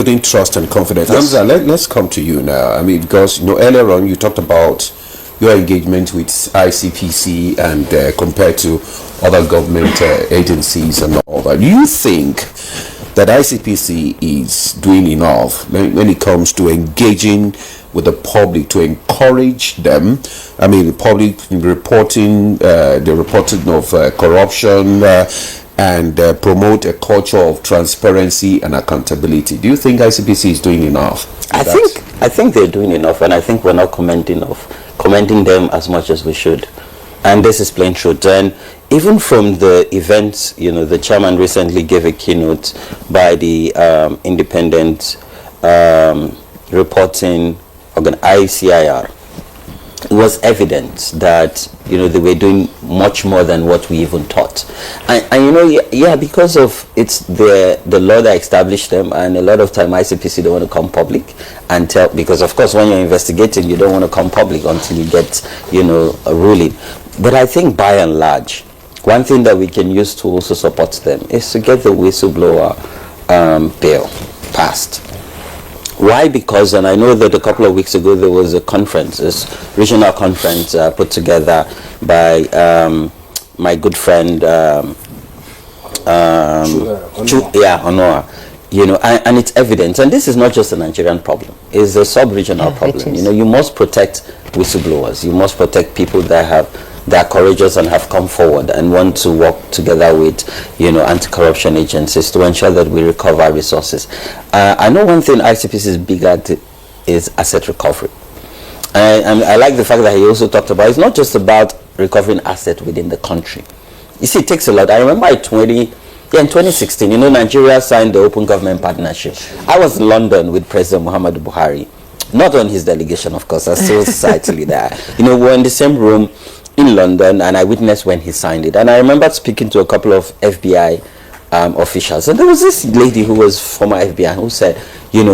Putting trust and confidence. Yes. Hamza, let's come to you now. I mean, because earlier on you talked about your engagement with ICPC and compared to other government agencies and all that. Do you think that ICPC is doing enough when it comes to engaging with the public to encourage them? I mean, the public reporting, the reporting of corruption and promote a culture of transparency and accountability. Do you think ICPC is doing enough? I think they're doing enough, and I think we're not commending them as much as we should. And this is plain truth. And even from the events, the chairman recently gave a keynote by the independent reporting organ ICIR. It was evident that they were doing much more than what we even thought, and because of it's the law that established them, and a lot of time ICPC don't want to come public and tell, because of course when you're investigating you don't want to come public until you get a ruling. But I think by and large, one thing that we can use to also support them is to get the whistleblower bill passed. Why? Because, and I know that a couple of weeks ago there was a conference, this regional conference put together by my good friend Honora. And it's evident, and this is not just a Nigerian problem, it's a sub-regional problem. You must protect whistleblowers, you must protect people that are courageous and have come forward and want to work together with anti-corruption agencies to ensure that we recover resources. I know one thing ICPC is big at is asset recovery. I like the fact that he also talked about it's not just about recovering assets within the country. You see, it takes a lot. I remember in 2016, Nigeria signed the Open Government Partnership. I was in London with President Muhammadu Buhari, not on his delegation, of course, as civil society leader. We're in the same room in London, and I witnessed when he signed it. And I remember speaking to a couple of FBI officials, and there was this lady who was former FBI who said,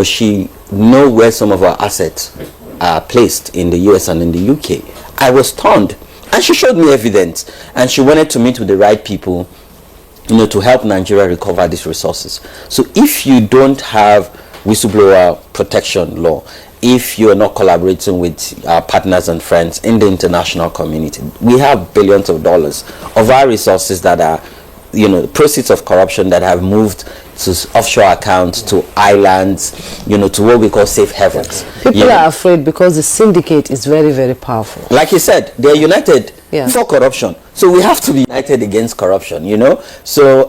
she know where some of our assets are placed in the US and in the UK. I was stunned, and she showed me evidence, and she wanted to meet with the right people, to help Nigeria recover these resources. So if you don't have whistleblower protection law, if you are not collaborating with our partners and friends in the international community, we have billions of dollars of our resources that are, proceeds of corruption that have moved to offshore accounts, to islands, to what we call safe havens. People are afraid because the syndicate is very, very powerful. Like you said, they're united for corruption. So we have to be united against corruption, So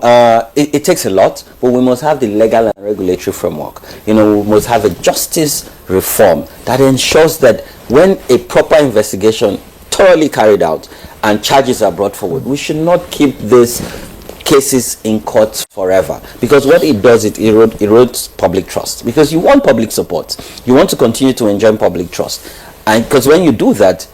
it takes a lot, but we must have the legal and regulatory framework. We must have a justice reform that ensures that when a proper investigation thoroughly carried out and charges are brought forward, we should not keep these cases in court forever, because what it does, it erodes public trust, because you want public support, you want to continue to enjoy public trust, and because when you do that,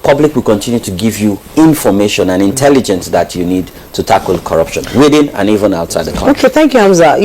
public will continue to give you information and intelligence that you need to tackle corruption within and even outside the country. Okay, thank you, Hamza.